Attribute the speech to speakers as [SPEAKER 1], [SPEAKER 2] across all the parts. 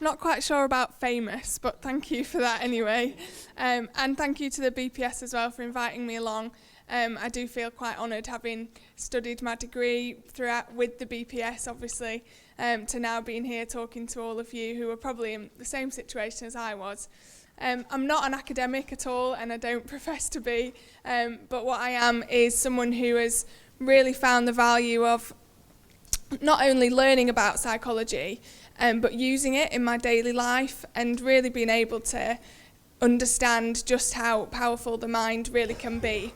[SPEAKER 1] Not quite sure about famous, but thank you for that anyway. And thank you to the BPS as well for inviting me along. I do feel quite honoured having studied my degree throughout with the BPS, obviously, to now being here talking to all of you who are probably in the same situation as I was. I'm not an academic at all, and I don't profess to be, but what I am is someone who has really found the value of not only learning about psychology, but using it in my daily life and really being able to understand just how powerful the mind really can be.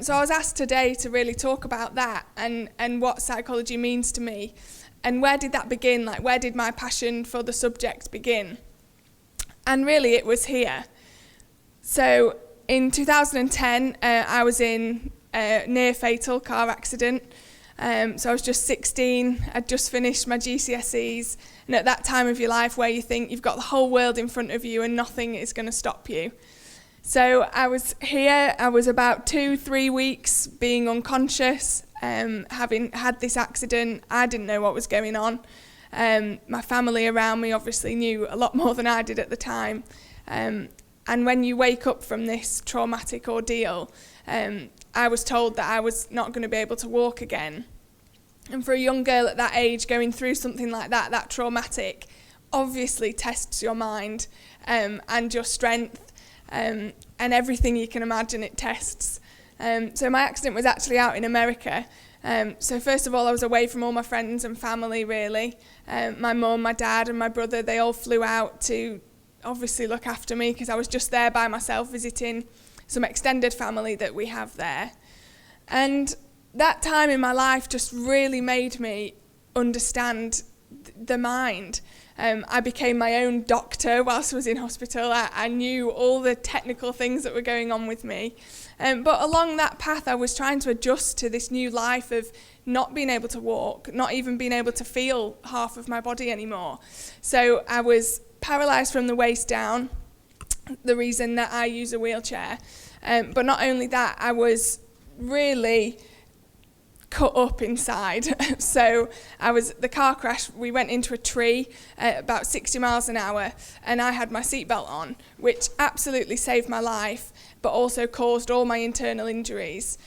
[SPEAKER 1] So I was asked today to really talk about that and what psychology means to me. And where did that begin? Like, where did my passion for the subject begin? And really it was here. So in 2010, I was in a near fatal car accident. So I was just 16, I'd just finished my GCSEs, and at that time of your life where you think you've got the whole world in front of you and nothing is going to stop you. So I was here, I was about 2-3 weeks being unconscious, having had this accident. I didn't know what was going on. My family around me obviously knew a lot more than I did at the time. And when you wake up from this traumatic ordeal, I was told that I was not going to be able to walk again. And for a young girl at that age going through something like that traumatic, obviously tests your mind and your strength and everything you can imagine it tests. So my accident was actually out in America. So first of all, I was away from all my friends and family, really. My mum, my dad and my brother, they all flew out to obviously look after me because I was just there by myself visiting some extended family that we have there. And that time in my life just really made me understand the mind. I became my own doctor whilst I was in hospital. I knew all the technical things that were going on with me. But along that path, I was trying to adjust to this new life of not being able to walk, not even being able to feel half of my body anymore. So I was paralysed from the waist down, the reason that I use a wheelchair. But not only that, I was really cut up inside. So the car crash, we went into a tree at about 60 miles an hour, and I had my seatbelt on, which absolutely saved my life, but also caused all my internal injuries.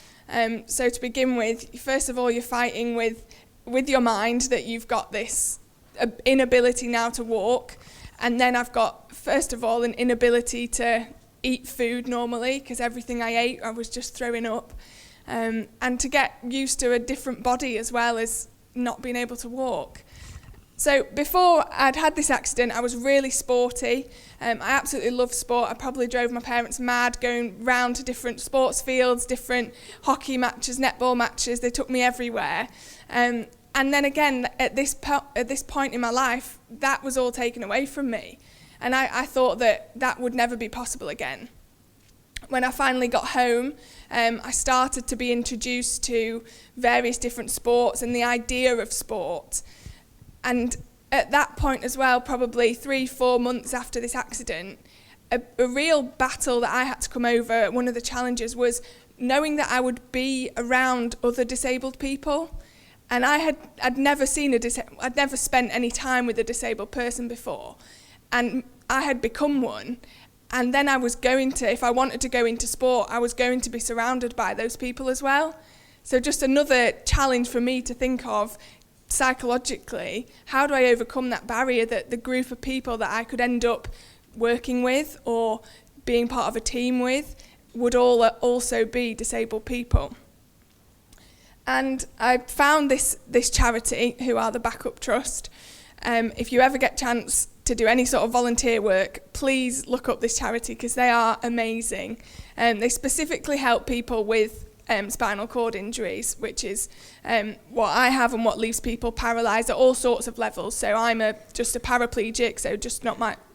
[SPEAKER 1] So to begin with, first of all, you're fighting with your mind that you've got this inability now to walk, and then I've got, first of all, an inability to eat food normally, because everything I ate, I was just throwing up. And to get used to a different body as well as not being able to walk. So before I'd had this accident, I was really sporty. I absolutely loved sport. I probably drove my parents mad going round to different sports fields, different hockey matches, netball matches. They took me everywhere. And then again, at this point in my life, that was all taken away from me. And I thought that would never be possible again. When I finally got home, I started to be introduced to various different sports and the idea of sport. And at that point as well, probably 3-4 months after this accident, a real battle that I had to come over, one of the challenges was knowing that I would be around other disabled people. And I'd never I'd never spent any time with a disabled person before. And I had become one. And then I was if I wanted to go into sport, I was going to be surrounded by those people as well. So just another challenge for me to think of psychologically, how do I overcome that barrier that the group of people that I could end up working with or being part of a team with would all also be disabled people. And I found this charity, who are the Backup Trust. If you ever get a chance to do any sort of volunteer work, please look up this charity because they are amazing. They specifically help people with spinal cord injuries, which is what I have and what leaves people paralysed at all sorts of levels. So I'm just a paraplegic, so just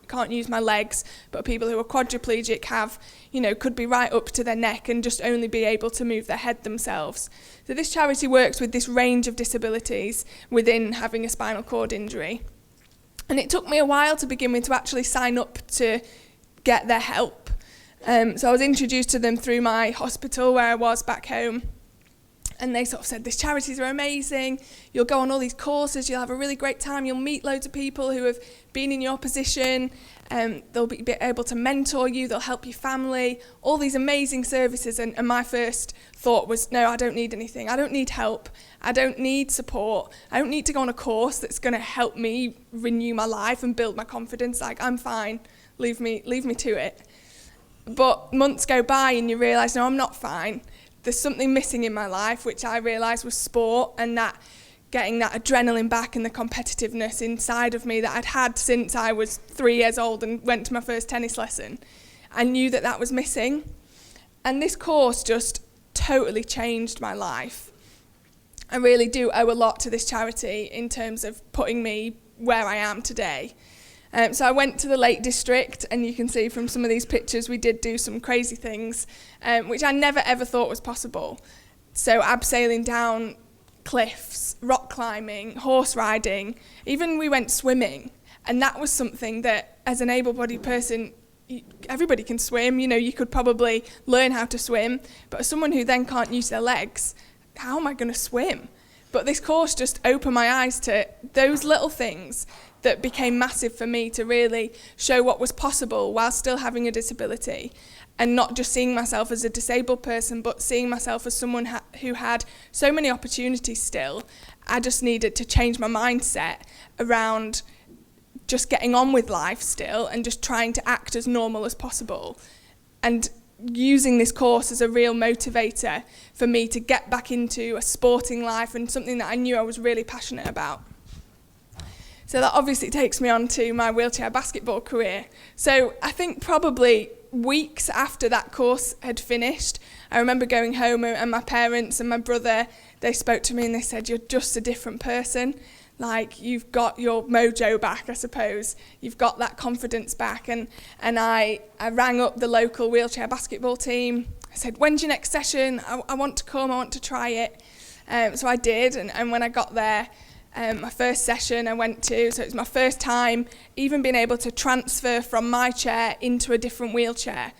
[SPEAKER 1] can't use my legs, but people who are quadriplegic could be right up to their neck and just only be able to move their head themselves. So this charity works with this range of disabilities within having a spinal cord injury. And it took me a while to begin with to actually sign up to get their help. So I was introduced to them through my hospital where I was back home. And they sort of said, these charities are amazing, you'll go on all these courses, you'll have a really great time, you'll meet loads of people who have been in your position, they'll be able to mentor you, they'll help your family, all these amazing services. And my first thought was, no, I don't need anything, I don't need help, I don't need support, I don't need to go on a course that's going to help me renew my life and build my confidence. Like, I'm fine, leave me to it. But months go by and you realise, no, I'm not fine. There's something missing in my life, which I realised was sport, and that getting that adrenaline back and the competitiveness inside of me that I'd had since I was 3 years old and went to my first tennis lesson. I knew that that was missing. And this course just totally changed my life. I really do owe a lot to this charity in terms of putting me where I am today. So I went to the Lake District, and you can see from some of these pictures we did do some crazy things, which I never ever thought was possible. So abseiling down cliffs, rock climbing, horse riding, even we went swimming. And that was something that, as an able-bodied person, everybody can swim. You know, you could probably learn how to swim, but as someone who then can't use their legs, how am I going to swim? But this course just opened my eyes to those little things that became massive for me, to really show what was possible while still having a disability, and not just seeing myself as a disabled person, but seeing myself as someone who had so many opportunities still. I just needed to change my mindset around just getting on with life still and just trying to act as normal as possible. And using this course as a real motivator for me to get back into a sporting life and something that I knew I was really passionate about. So that obviously takes me on to my wheelchair basketball career. So I think probably weeks after that course had finished, I remember going home, and my parents and my brother, they spoke to me and they said, you're just a different person. Like, you've got your mojo back, I suppose. You've got that confidence back. And I rang up the local wheelchair basketball team. I said, when's your next session? I want to come, I want to try it. So I did, and when I got there, my first session I went to, so it was my first time even being able to transfer from my chair into a different wheelchair.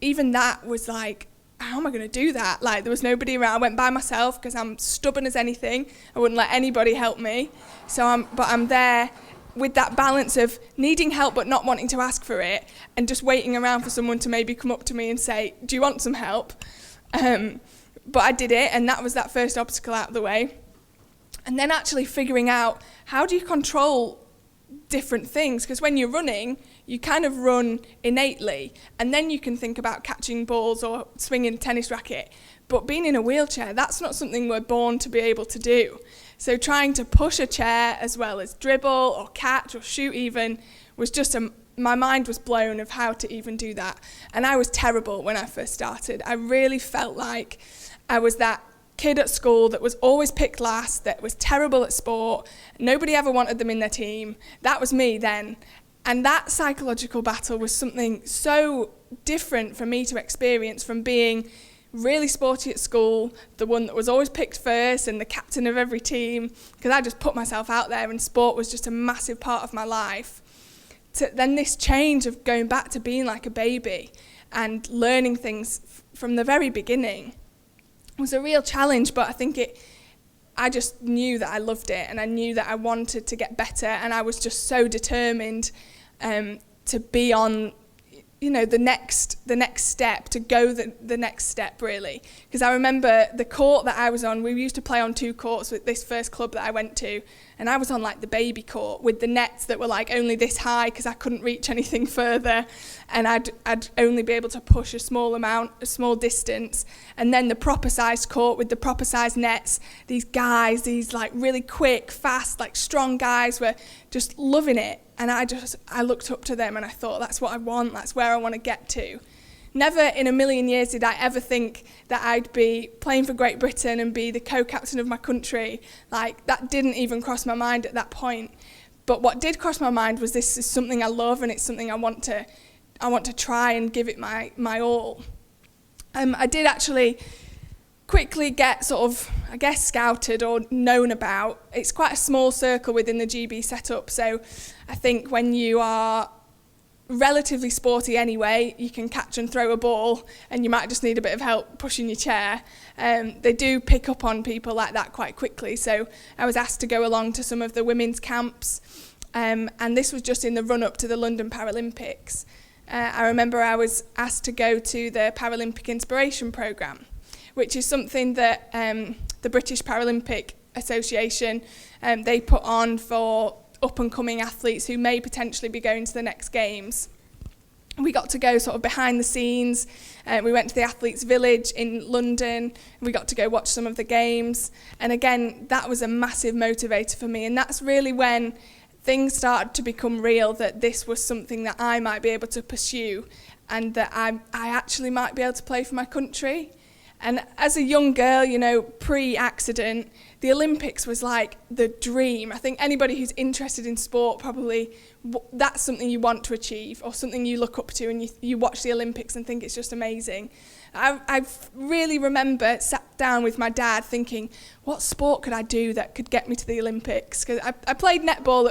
[SPEAKER 1] Even that was like, how am I going to do that? Like, there was nobody around. I went by myself because I'm stubborn as anything. I wouldn't let anybody help me. So I'm there with that balance of needing help but not wanting to ask for it, and just waiting around for someone to maybe come up to me and say, do you want some help? But I did it, and that was that first obstacle out of the way. And then actually figuring out, how do you control different things? Because when you're running, you kind of run innately, and then you can think about catching balls or swinging a tennis racket. But being in a wheelchair, that's not something we're born to be able to do. So trying to push a chair as well as dribble or catch or shoot even was just my mind was blown of how to even do that. And I was terrible when I first started. I really felt like I was that kid at school that was always picked last, that was terrible at sport. Nobody ever wanted them in their team. That was me then. And that psychological battle was something so different for me to experience from being really sporty at school, the one that was always picked first and the captain of every team, because I just put myself out there and sport was just a massive part of my life. To then this change of going back to being like a baby and learning things from the very beginning was a real challenge, but I think I just knew that I loved it, and I knew that I wanted to get better, and I was just so determined to be on, the next step, to go the next step, really. Because I remember the court that I was on, we used to play on 2 courts with this first club that I went to, and I was on like the baby court with the nets that were like only this high because I couldn't reach anything further, and I'd only be able to push a small distance. And then the proper sized court with the proper sized nets, these guys, these like really quick, fast, like strong guys were just loving it. And I looked up to them and I thought, that's what I want, that's where I want to get to. Never in a million years did I ever think that I'd be playing for Great Britain and be the co-captain of my country. Like, that didn't even cross my mind at that point. But what did cross my mind was, this is something I love, and it's something I want to try and give it my all. I did actually quickly get sort of, I guess, scouted or known about. It's quite a small circle within the GB setup, so I think when you are relatively sporty anyway. You can catch and throw a ball, and you might just need a bit of help pushing your chair. They do pick up on people like that quite quickly, so I was asked to go along to some of the women's camps, and this was just in the run-up to the London Paralympics. I remember I was asked to go to the Paralympic Inspiration Programme, which is something that the British Paralympic Association, they put on for up-and-coming athletes who may potentially be going to the next games. We got to go sort of behind the scenes. We went to the Athletes' Village in London. We got to go watch some of the games. And again, that was a massive motivator for me. And that's really when things started to become real, that this was something that I might be able to pursue and that I actually might be able to play for my country. And as a young girl, you know, pre-accident, the Olympics was like the dream. I think anybody who's interested in sport probably, that's something you want to achieve or something you look up to, and you watch the Olympics and think it's just amazing. I really remember sat down with my dad thinking, what sport could I do that could get me to the Olympics? Because I played netball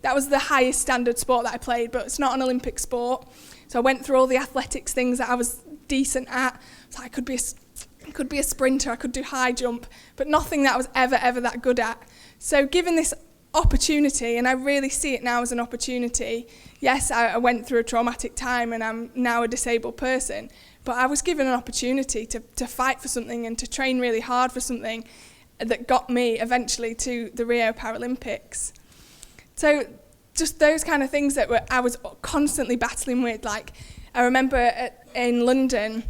[SPEAKER 1] that was the highest standard sport that I played, but it's not an Olympic sport. So I went through all the athletics things that I was decent at. So I could be a sprinter, I could do high jump, but nothing that I was ever that good at. So given this opportunity, and I really see it now as an opportunity, yes, I went through a traumatic time and I'm now a disabled person, but I was given an opportunity to fight for something and to train really hard for something that got me eventually to the Rio Paralympics. So just those kind of things that I was constantly battling with. Like, I remember in London,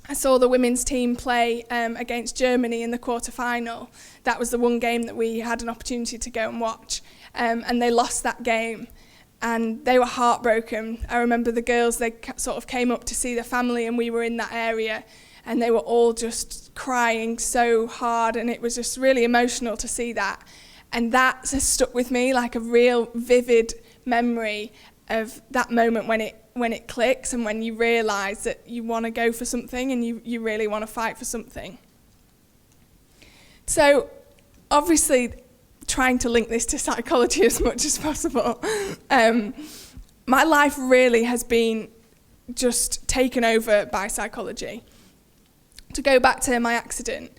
[SPEAKER 1] I saw the women's team play against Germany in the quarter-final. That was the one game that we had an opportunity to go and watch. And they lost that game. And they were heartbroken. I remember the girls, they sort of came up to see their family, and we were in that area. And they were all just crying so hard. And it was just really emotional to see that. And that has stuck with me like a real vivid memory of that moment when it clicks and when you realise that you want to go for something and you really want to fight for something. So obviously trying to link this to psychology as much as possible, my life really has been just taken over by psychology. To go back to my accident,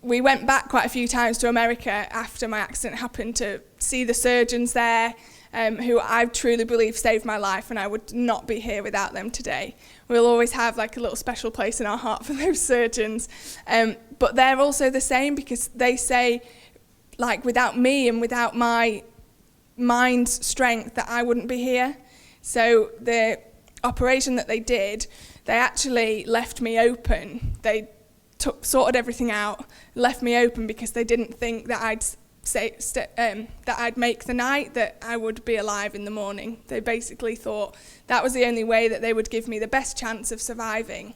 [SPEAKER 1] we went back quite a few times to America after my accident happened to see the surgeons there, who I truly believe saved my life, and I would not be here without them today. We'll always have like a little special place in our heart for those surgeons. But they're also the same, because they say, like, without me and without my mind's strength, that I wouldn't be here. So the operation that they did, they actually left me open. They sorted everything out, left me open, because they didn't think that I'd make the night, that I would be alive in the morning. They basically thought that was the only way that they would give me the best chance of surviving.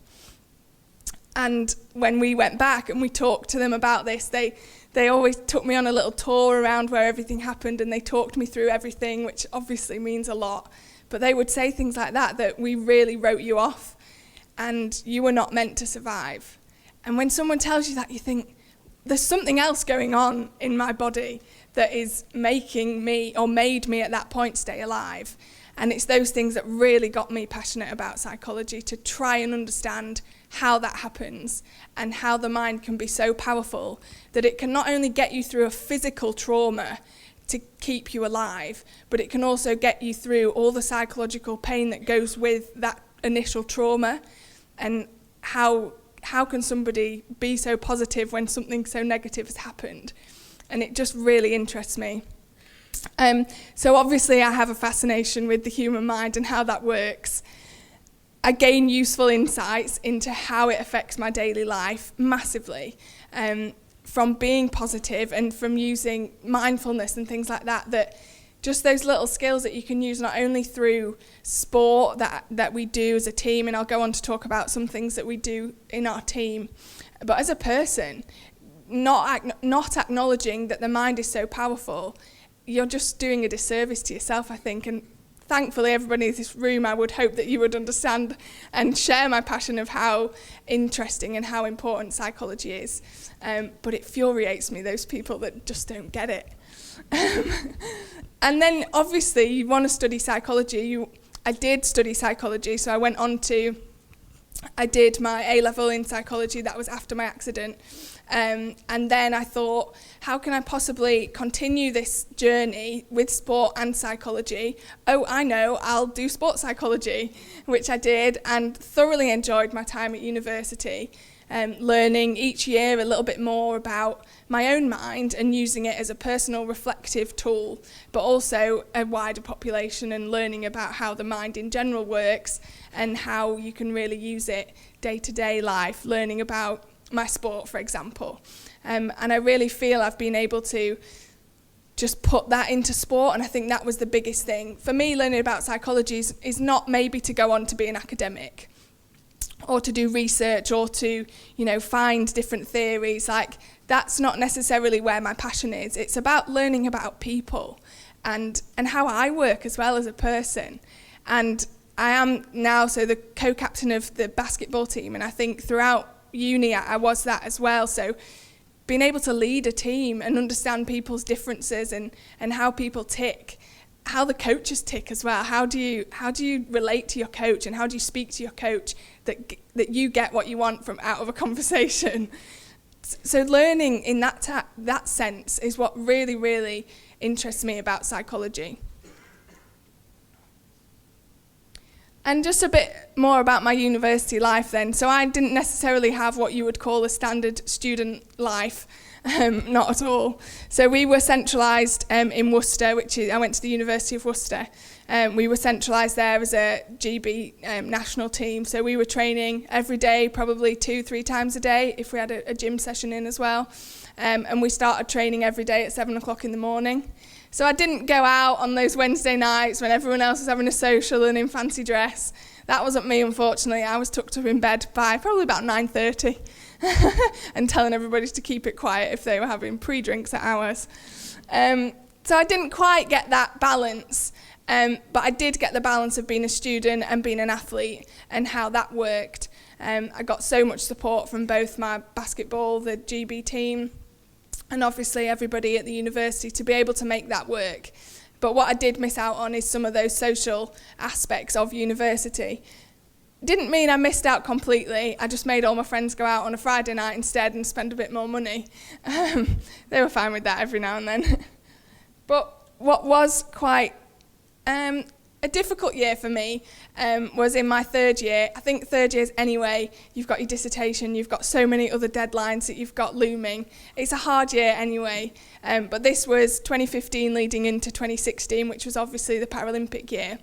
[SPEAKER 1] And when we went back and we talked to them about this, they always took me on a little tour around where everything happened, and they talked me through everything, which obviously means a lot. But they would say things like that we really wrote you off and you were not meant to survive. And when someone tells you that, you think, there's something else going on in my body that is making me, or made me at that point, stay alive. And it's those things that really got me passionate about psychology, to try and understand how that happens and how the mind can be so powerful that it can not only get you through a physical trauma to keep you alive, but it can also get you through all the psychological pain that goes with that initial trauma. And how can somebody be so positive when something so negative has happened? And it just really interests me. So obviously I have a fascination with the human mind and how that works. I gain useful insights into how it affects my daily life massively, from being positive and from using mindfulness and things like that just those little skills that you can use not only through sport that we do as a team, and I'll go on to talk about some things that we do in our team, but as a person, not acknowledging that the mind is so powerful, you're just doing a disservice to yourself, I think. And thankfully everybody in this room, I would hope that you would understand and share my passion of how interesting and how important psychology is. But it infuriates me, those people that just don't get it. And then obviously you want to study psychology. I did study psychology, so I did my A-level in psychology. That was after my accident. And then I thought, how can I possibly continue this journey with sport and psychology? Oh, I know, I'll do sports psychology, which I did, and thoroughly enjoyed my time at university, learning each year a little bit more about my own mind and using it as a personal reflective tool, but also a wider population, and learning about how the mind in general works and how you can really use it day-to-day life, learning about my sport, for example. And I really feel I've been able to just put that into sport, and I think that was the biggest thing. For me, learning about psychology is not maybe to go on to be an academic or to do research or to, find different theories. Like, that's not necessarily where my passion is. It's about learning about people and how I work as well as a person. And I am now the co-captain of the basketball team, and I think throughout uni I was that as well. So being able to lead a team and understand people's differences and how people tick, how the coaches tick as well. How do you relate to your coach, and how do you speak to your coach that you get what you want from out of a conversation? So learning in that sense is what really, really interests me about psychology. And just a bit more about my university life then. So I didn't necessarily have what you would call a standard student life, not at all. So we were centralised in Worcester, I went to the University of Worcester. We were centralised there as a GB national team. So we were training every day, probably 2-3 times a day, if we had a gym session in as well. And we started training every day at 7 o'clock in the morning. So I didn't go out on those Wednesday nights when everyone else was having a social and in fancy dress. That wasn't me, unfortunately. I was tucked up in bed by probably about 9:30 and telling everybody to keep it quiet if they were having pre-drinks at ours. So I didn't quite get that balance, but I did get the balance of being a student and being an athlete and how that worked. I got so much support from both my basketball, the GB team, and obviously everybody at the university to be able to make that work. But what I did miss out on is some of those social aspects of university. Didn't mean I missed out completely. I just made all my friends go out on a Friday night instead and spend a bit more money. They were fine with that every now and then. But what was quite a difficult year for me was in my third year. I think third years anyway, you've got your dissertation, you've got so many other deadlines that you've got looming. It's a hard year anyway, but this was 2015 leading into 2016, which was obviously the Paralympic year.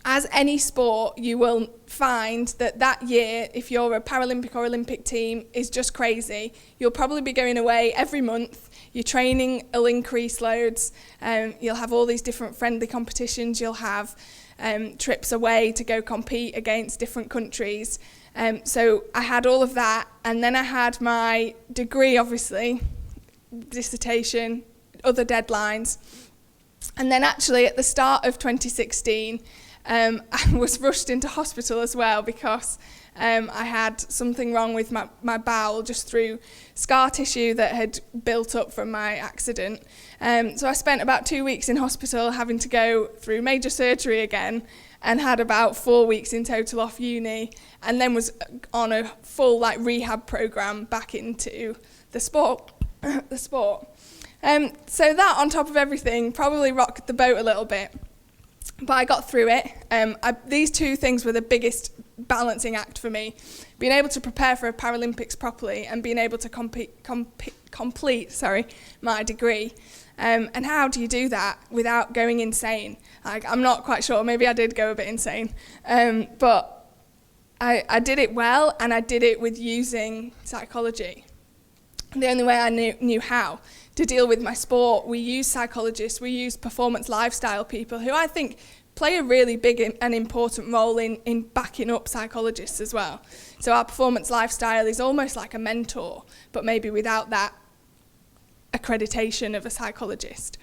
[SPEAKER 1] As any sport, you will find that year, if you're a Paralympic or Olympic team, is just crazy. You'll probably be going away every month. Your training will increase loads. You'll have all these different friendly competitions. You'll have trips away to go compete against different countries. So I had all of that. And then I had my degree, obviously, dissertation, other deadlines. And then actually at the start of 2016, I was rushed into hospital as well because I had something wrong with my bowel just through scar tissue that had built up from my accident. So I spent about 2 weeks in hospital having to go through major surgery again, and had about 4 weeks in total off uni, and then was on a full rehab program back into the sport. So that on top of everything probably rocked the boat a little bit. But I got through it. These two things were the biggest balancing act for me. Being able to prepare for a Paralympics properly and being able to complete my degree. And how do you do that without going insane? I'm not quite sure. Maybe I did go a bit insane. But I did it well, and I did it with using psychology. The only way I knew how to deal with my sport. We use psychologists, we use performance lifestyle people who I think play a really big and important role in backing up psychologists as well. So our performance lifestyle is almost like a mentor, but maybe without that accreditation of a psychologist.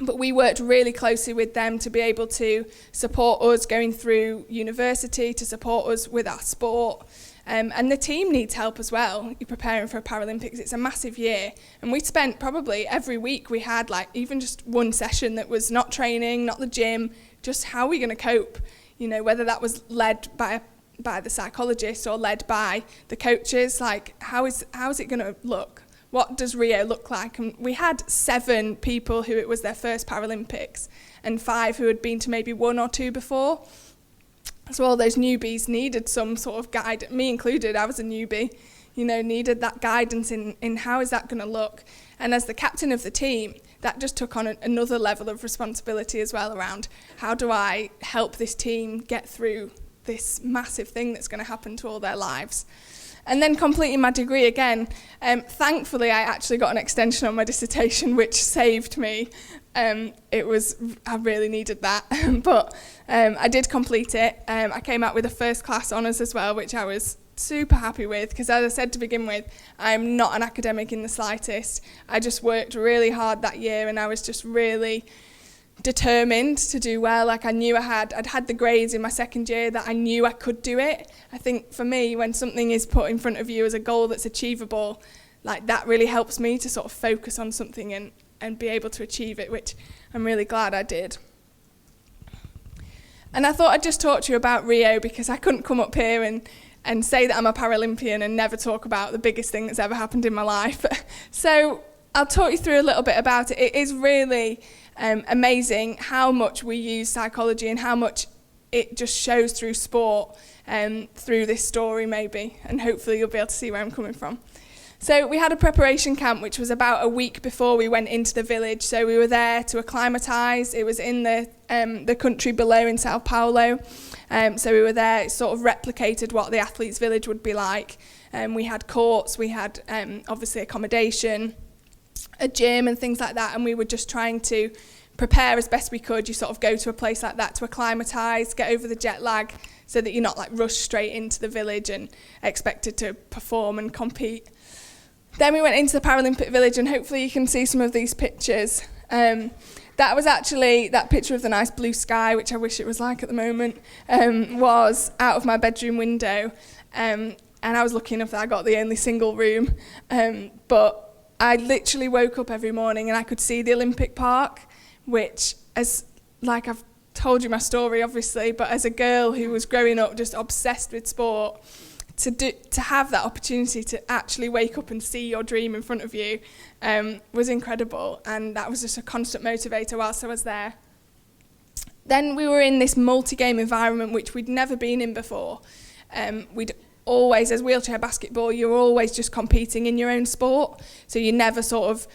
[SPEAKER 1] But we worked really closely with them to be able to support us going through university, to support us with our sport. And the team needs help as well. You're preparing for Paralympics. It's a massive year. And we spent probably every week we had like even just one session that was not training, not the gym, just how are we going to cope? You know, whether that was led by the psychologist or led by the coaches, like how is it going to look? What does Rio look like? And we had 7 people who it was their first Paralympics and 5 who had been to maybe 1 or 2 before. So all those newbies needed some sort of guide, me included, I was a newbie, you know, needed that guidance in how is that going to look. And as the captain of the team, that just took on another level of responsibility as well around how do I help this team get through this massive thing that's going to happen to all their lives. And then completing my degree again, thankfully I actually got an extension on my dissertation, which saved me. I really needed that, but I did complete it. I came out with a first class honours as well, which I was super happy with, because as I said to begin with, I'm not an academic in the slightest. I just worked really hard that year and I was just really determined to do well. Like I knew I'd had the grades in my second year that I knew I could do it. I think for me, when something is put in front of you as a goal that's achievable, like that really helps me to sort of focus on something and be able to achieve it, which I'm really glad I did. And I thought I'd just talk to you about Rio, because I couldn't come up here and say that I'm a Paralympian and never talk about the biggest thing that's ever happened in my life. So I'll talk you through a little bit about it. It is really amazing how much we use psychology and how much it just shows through sport, through this story maybe, and hopefully you'll be able to see where I'm coming from. So we had a preparation camp which was about a week before we went into the village. So we were there to acclimatise. It was in the country below in Sao Paulo. So we were there, it sort of replicated what the athletes' village would be like. We had courts, we had obviously accommodation, a gym and things like that, and we were just trying to prepare as best we could. You sort of go to a place like that to acclimatise, get over the jet lag, so that you're not like rushed straight into the village and expected to perform and compete. Then we went into the Paralympic village, and hopefully you can see some of these pictures. That was actually, that picture of the nice blue sky, which I wish it was like at the moment, was out of my bedroom window. And I was lucky enough that I got the only single room. But I literally woke up every morning and I could see the Olympic Park, which, as like I've told you my story obviously, but as a girl who was growing up just obsessed with sport, to have that opportunity to actually wake up and see your dream in front of you was incredible, and that was just a constant motivator whilst I was there. Then we were in this multi-game environment which we'd never been in before. We'd always, as wheelchair basketball, you're always just competing in your own sport, so you never sort of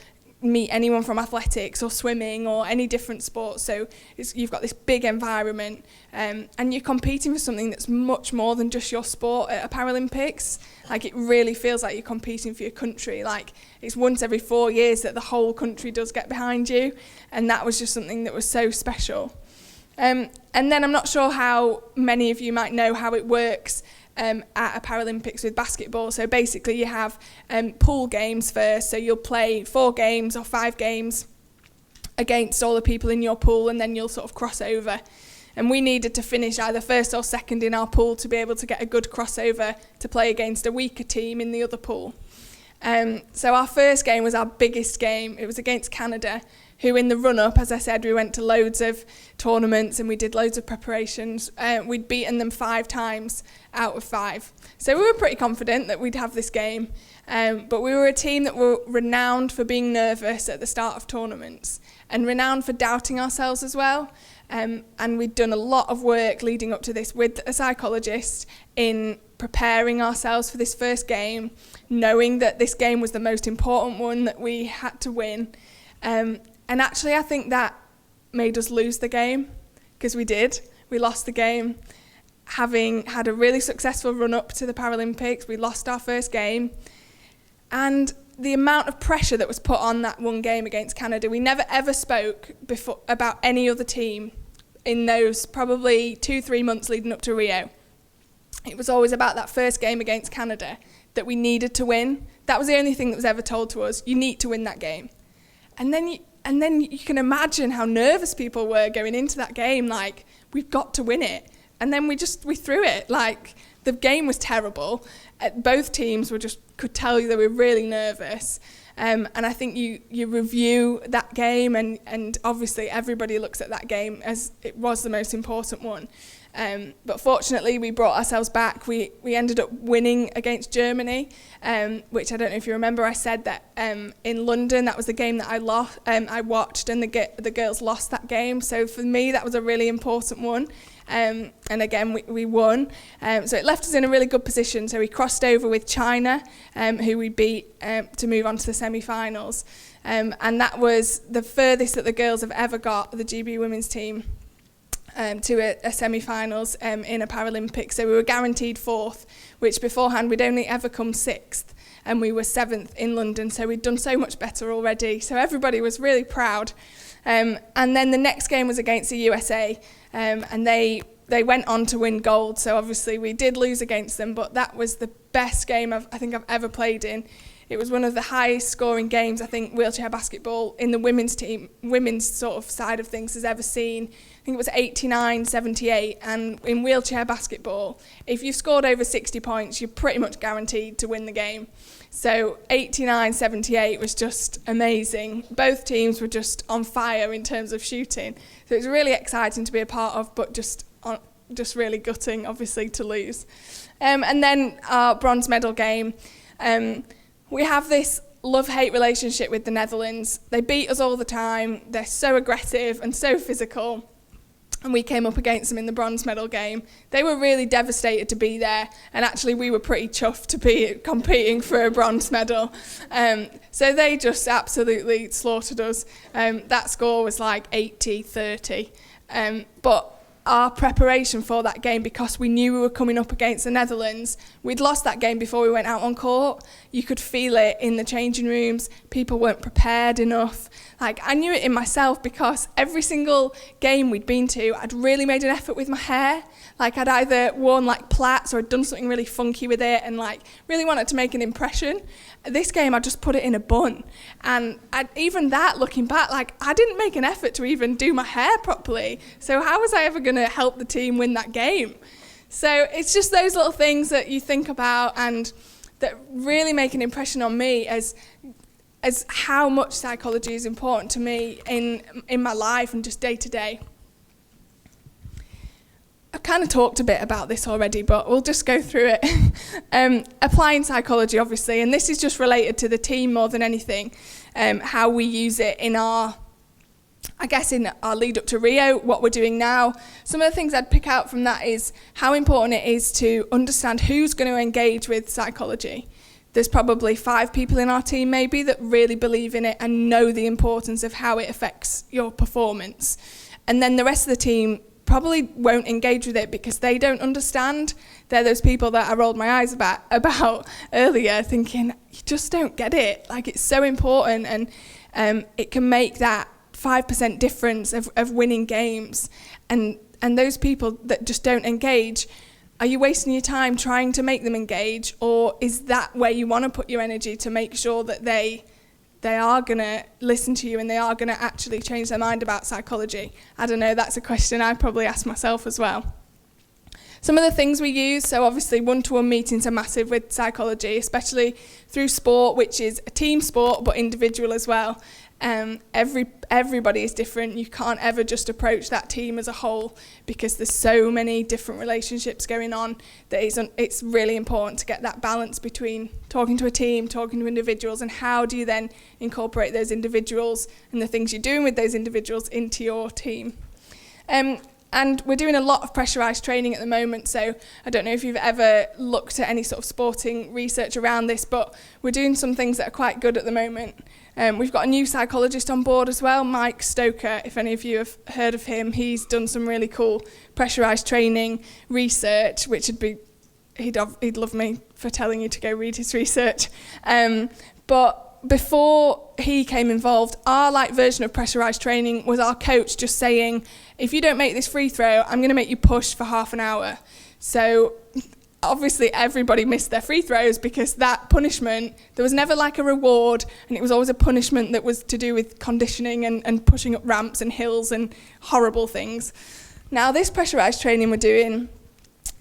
[SPEAKER 1] meet anyone from athletics or swimming or any different sports. So you've got this big environment, and you're competing for something that's much more than just your sport at a Paralympics. Like, it really feels like you're competing for your country. Like, it's once every 4 years that the whole country does get behind you, and that was just something that was so special. And then I'm not sure how many of you might know how it works at a Paralympics with basketball. So basically you have pool games first, so you'll play 4 games or 5 games against all the people in your pool, and then you'll sort of cross over. And we needed to finish either first or second in our pool to be able to get a good crossover to play against a weaker team in the other pool. So our first game was our biggest game. It was against Canada, who in the run-up, as I said, we went to loads of tournaments and we did loads of preparations. We'd beaten them 5 times out of 5. So we were pretty confident that we'd have this game. But we were a team that were renowned for being nervous at the start of tournaments and renowned for doubting ourselves as well. And we'd done a lot of work leading up to this with a psychologist in preparing ourselves for this first game, knowing that this game was the most important one that we had to win. And actually, I think that made us lose the game, because we did. We lost the game. Having had a really successful run-up to the Paralympics, we lost our first game. And the amount of pressure that was put on that one game against Canada, we never ever spoke before about any other team in those probably 2-3 months leading up to Rio. It was always about that first game against Canada that we needed to win. That was the only thing that was ever told to us. You need to win that game. And then And then you can imagine how nervous people were going into that game, like, we've got to win it. And then we threw it. Like, the game was terrible. Both teams could tell you they were really nervous. And I think you review that game, and obviously everybody looks at that game as it was the most important one. But fortunately, we brought ourselves back. We ended up winning against Germany, which I don't know if you remember. I said that in London, that was the game that I watched, and the girls lost that game. So for me, that was a really important one. And again, we won. So it left us in a really good position. So we crossed over with China, who we beat to move on to the semi-finals. And that was the furthest that the girls have ever got, the GB women's team, to a semi-finals in a Paralympics. So we were guaranteed 4th, which beforehand we'd only ever come 6th. And we were 7th in London. So we'd done so much better already. So everybody was really proud. And then the next game was against the USA. And they went on to win gold, so obviously we did lose against them, but that was the best game I think I've ever played in. It was one of the highest scoring games I think wheelchair basketball in the women's sort of side of things has ever seen. I think it was 89-78, and in wheelchair basketball, if you've scored over 60 points, you're pretty much guaranteed to win the game. So 89-78 was just amazing. Both teams were just on fire in terms of shooting. So it was really exciting to be a part of, but just really gutting, obviously, to lose. And then our bronze medal game. We have this love-hate relationship with the Netherlands. They beat us all the time. They're so aggressive and so physical. And we came up against them in the bronze medal game. They were really devastated to be there, and actually we were pretty chuffed to be competing for a bronze medal. So they just absolutely slaughtered us. That score was like 80-30. But our preparation for that game, because we knew we were coming up against the Netherlands, we'd lost that game before we went out on court. You could feel it in the changing rooms. People weren't prepared enough. Like, I knew it in myself, because every single game we'd been to, I'd really made an effort with my hair. Like, I'd either worn like plaits or I'd done something really funky with it and like really wanted to make an impression. This game, I just put it in a bun. And even that, looking back, like, I didn't make an effort to even do my hair properly. So how was I ever going to help the team win that game? So it's just those little things that you think about and that really make an impression on me as how much psychology is important to me in my life and just day to day. I've kind of talked a bit about this already, but we'll just go through it. Applying psychology, obviously, and this is just related to the team more than anything, how we use it in our lead up to Rio, what we're doing now. Some of the things I'd pick out from that is how important it is to understand who's going to engage with psychology. There's probably 5 people in our team maybe that really believe in it and know the importance of how it affects your performance. And then the rest of the team probably won't engage with it because they don't understand. They're those people that I rolled my eyes about earlier, thinking, you just don't get it. Like, it's so important, and it can make that 5% difference of winning games. And those people that just don't engage, are you wasting your time trying to make them engage, or is that where you want to put your energy to make sure that they are going to listen to you and they are going to actually change their mind about psychology? I don't know, that's a question I probably ask myself as well. Some of the things we use, so obviously one-to-one meetings are massive with psychology, especially through sport, which is a team sport but individual as well. Everybody is different. You can't ever just approach that team as a whole because there's so many different relationships going on that it's really important to get that balance between talking to a team, talking to individuals, and how do you then incorporate those individuals and the things you're doing with those individuals into your team. And we're doing a lot of pressurised training at the moment, so I don't know if you've ever looked at any sort of sporting research around this, but we're doing some things that are quite good at the moment. We've got a new psychologist on board as well, Mike Stoker. If any of you have heard of him, he's done some really cool pressurised training research, which he'd love me for telling you to go read his research. But before he came involved, our version of pressurised training was our coach just saying, if you don't make this free throw, I'm going to make you push for half an hour. So obviously everybody missed their free throws because that punishment, there was never like a reward, and it was always a punishment that was to do with conditioning and pushing up ramps and hills and horrible things. Now this pressurised training we're doing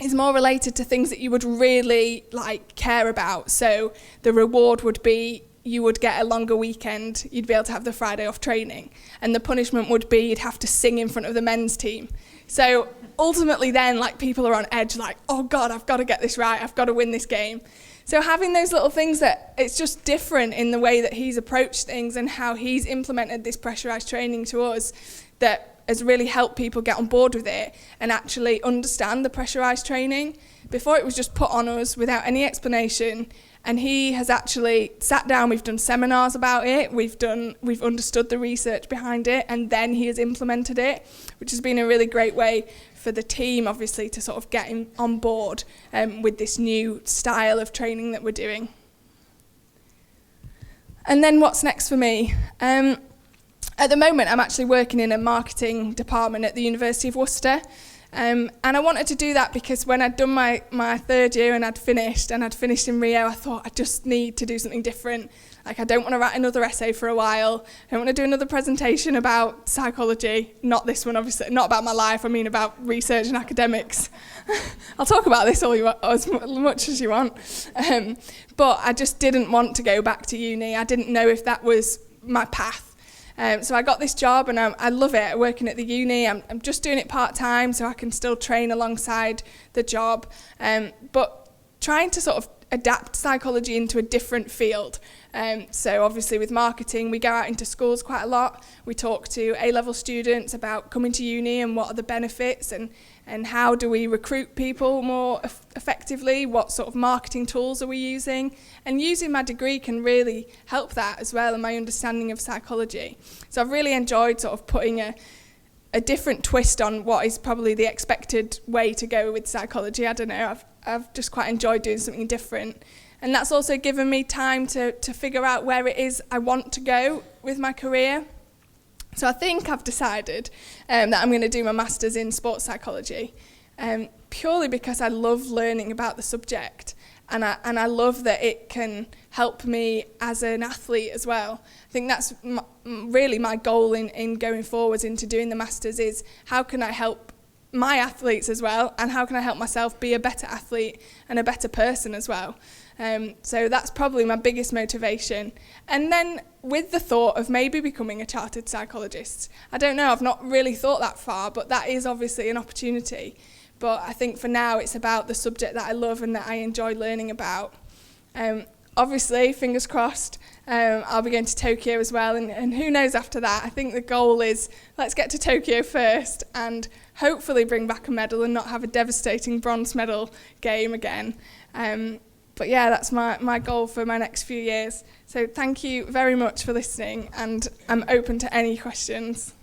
[SPEAKER 1] is more related to things that you would really like care about. So the reward would be you would get a longer weekend, you'd be able to have the Friday off training, and the punishment would be you'd have to sing in front of the men's team. So ultimately then, like, people are on edge, like, oh God, I've got to get this right, I've got to win this game. So having those little things that it's just different in the way that he's approached things and how he's implemented this pressurised training to us that has really helped people get on board with it and actually understand the pressurised training. Before it was just put on us without any explanation, and he has actually sat down, we've done seminars about it, we've understood the research behind it, and then he has implemented it, which has been a really great way for the team, obviously, to sort of get him on board with this new style of training that we're doing. And then what's next for me? At the moment, I'm actually working in a marketing department at the University of Worcester. And I wanted to do that because when I'd done my third year and I'd finished in Rio, I thought I just need to do something different. Like, I don't want to write another essay for a while. I don't want to do another presentation about psychology. Not this one, obviously. Not about my life. I mean about research and academics. I'll talk about this as much as you want. But I just didn't want to go back to uni. I didn't know if that was my path. So I got this job and I love it, working at the uni. I'm just doing it part-time so I can still train alongside the job. But trying to sort of adapt psychology into a different field. So obviously with marketing, we go out into schools quite a lot. We talk to A-level students about coming to uni and what are the benefits and how do we recruit people more effectively, what sort of marketing tools are we using. And using my degree can really help that as well, and my understanding of psychology. So I've really enjoyed sort of putting a different twist on what is probably the expected way to go with psychology. I don't know, I've just quite enjoyed doing something different. And that's also given me time to figure out where it is I want to go with my career. So I think I've decided that I'm going to do my master's in sports psychology, purely because I love learning about the subject, and I love that it can help me as an athlete as well. I think that's really my goal in going forwards into doing the master's, is how can I help my athletes as well, and how can I help myself be a better athlete and a better person as well. So that's probably my biggest motivation. And then with the thought of maybe becoming a chartered psychologist. I don't know, I've not really thought that far, but that is obviously an opportunity. But I think for now it's about the subject that I love and that I enjoy learning about. Obviously, fingers crossed, I'll be going to Tokyo as well, and who knows after that. I think the goal is, let's get to Tokyo first and hopefully bring back a medal and not have a devastating bronze medal game again. But yeah, that's my goal for my next few years. So thank you very much for listening, and I'm open to any questions.